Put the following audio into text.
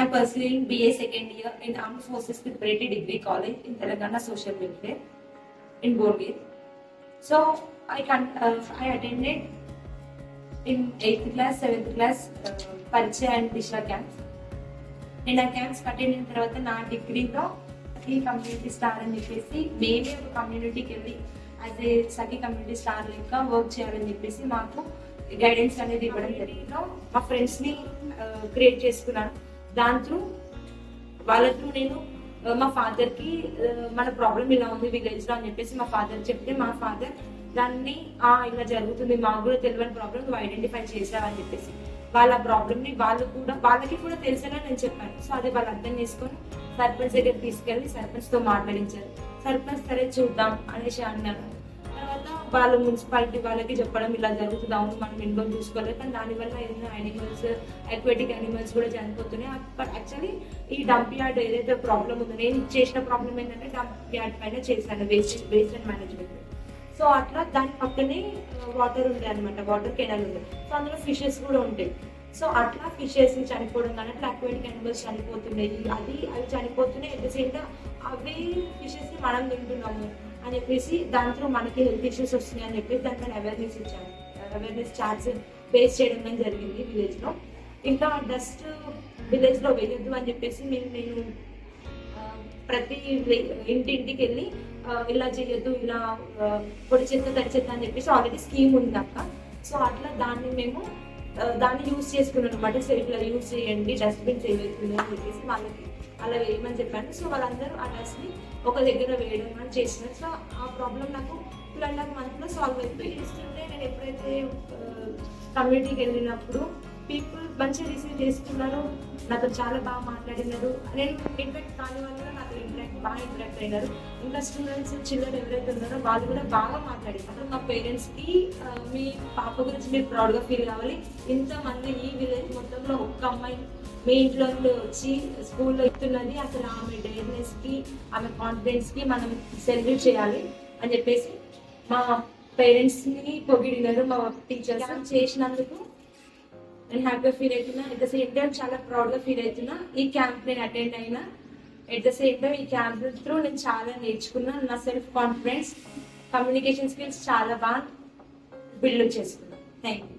I'm pursuing BA second year in Armed Forces Preparatory Degree College in Telangana Social Welfare in Bongir. So I attended in 8th class, 7th class Parichaya and Disha camps. నేను ఆ camps attend అయిన తర్వాత నా డిగ్రీలో సఖీ community star అని చెప్పేసి మేమే ఒక కమ్యూనిటీకి వెళ్ళి as a Sakhi community star లెక్క వర్క్ చేయాలని చెప్పేసి మాకు గైడెన్స్ అనేది ఇవ్వడం జరిగింది. మా ఫ్రెండ్స్ని క్రియేట్ చేసుకున్నాను. దాంతో వాళ్ళ త్రూ నేను మా ఫాదర్కి మన ప్రాబ్లం ఇలా ఉంది విలేజ్లో అని చెప్పేసి మా ఫాదర్ చెప్తే మా ఫాదర్ దాన్ని ఇలా జరుగుతుంది, మాకు కూడా తెలియని ప్రాబ్లం నువ్వు ఐడెంటిఫై చేసావని చెప్పేసి వాళ్ళ ప్రాబ్లమ్ని వాళ్ళకి కూడా తెలిసేలా నేను చెప్పాను. సో అది వాళ్ళు అర్థం చేసుకొని సర్పంచ్ దగ్గర తీసుకెళ్ళి సర్పంచ్తో మాట్లాడించారు. సర్పంచ్ సరే చూద్దాం అనేసి అన్నారు. తర్వాత వాళ్ళు మున్సిపాలిటీ వాళ్ళకి చెప్పడం ఇలా జరుగుతుంది, అవును మనం ఇన్వాల్వ్ చూసుకోలేదు, కానీ దానివల్ల ఏదైనా యానిమల్స్ అక్వాటిక్ యానిమల్స్ కూడా చనిపోతున్నాయి. యాక్చువల్లీ ఈ డంప్ యార్డ్ ఏదైతే ప్రాబ్లం ఉందో నేను చేసిన ప్రాబ్లం ఏంటంటే డంప్ యార్డ్ పైన చేశాను వేస్ట్ అండ్ మేనేజ్మెంట్. సో అట్లా దాని పక్కనే వాటర్ ఉంటాయి అనమాట, వాటర్ కెనాల్ ఉంటాయి. సో అందులో ఫిషెస్ కూడా ఉంటాయి. సో అట్లా ఫిషెస్ చనిపోవడం కానీ అట్లా అక్వాటిక్ యానిమల్స్ చనిపోతున్నాయి, అవి చనిపోతున్నాయి. అట్ ద సేమ్ టైం అవి ఫిషెస్ని మనం తింటున్నాము అని చెప్పేసి దాంట్లో మనకి హెల్త్ ఇష్యూస్ వస్తున్నాయి అని చెప్పేసి దానిపైన అవేర్నెస్ ఇచ్చాను. అవేర్నెస్ చార్ట్స్ బేస్ చేయడం కానీ జరిగింది విలేజ్లో. ఇంకా డస్ట్ విలేజ్లో వేయొద్దు అని చెప్పేసి నేను ప్రతి ఇంటింటికి వెళ్ళి ఇలా చేయొద్దు, ఇలా పొడి చెత్త తడి చెత్త అని చెప్పేసి ఆల్రెడీ స్కీమ్ ఉంది అక్క. సో అట్లా దాన్ని యూజ్ చేసుకున్నాను అనమాట. సో ఇట్లా యూజ్ చేయండి, డస్ట్బిన్స్ ఏవైతున్నాయి అని చెప్పేసి వాళ్ళకి అలా వేయమని చెప్పాను. సో వాళ్ళందరూ ఆ డస్ట్ని ఒక దగ్గర వేయడం అని చేసినారు. సో ఆ ప్రాబ్లం నాకు 2.5 months సాల్వ్ అయిపోయి ఇస్తుంటే నేను ఎప్పుడైతే కమ్యూనిటీకి వెళ్ళినప్పుడు పీపుల్ మంచిగా రిసీవ్ చేసుకున్నారు, నాతో చాలా బాగా మాట్లాడినారు. నేను ఇంటరాక్ట్ కాని వాళ్ళు కూడా నాతో బాగా ఇంటరాక్ట్ అయినారు. ఇంకా స్టూడెంట్స్ చిల్డ్రన్ ఎవరైతే ఉన్నారో వాళ్ళు కూడా బాగా మాట్లాడినారు. మా పేరెంట్స్కి మీ పాప గురించి మీరు ప్రౌడ్గా ఫీల్ కావాలి, ఇంతమంది ఈ విలేజ్ మొత్తంలో ఒక్క అమ్మాయి మీ ఇంట్లో నుండి వచ్చి స్కూల్లో ఇస్తున్నది, అసలు ఆమె డైర్నెస్కి ఆమె కాన్ఫిడెన్స్కి మనం సెలబ్రేట్ చేయాలి అని చెప్పేసి మా పేరెంట్స్ని పొగిడినారు. మా టీచర్స్ చేసినందుకు నేను హ్యాపీగా ఫీల్ అవుతున్నా. ఎట్ ద సేమ్ టైం చాలా ప్రౌడ్గా ఫీల్ అవుతున్నా. ఈ క్యాంప్ నేను అటెండ్ అయినా. ఎట్ ద సేమ్ టైం ఈ క్యాంప్ త్రూ నేను చాలా నేర్చుకున్నా. నా సెల్ఫ్ కాన్ఫిడెన్స్, కమ్యూనికేషన్ స్కిల్స్ చాలా బాగా బిల్డ్ చేసుకున్నాను. Thank you.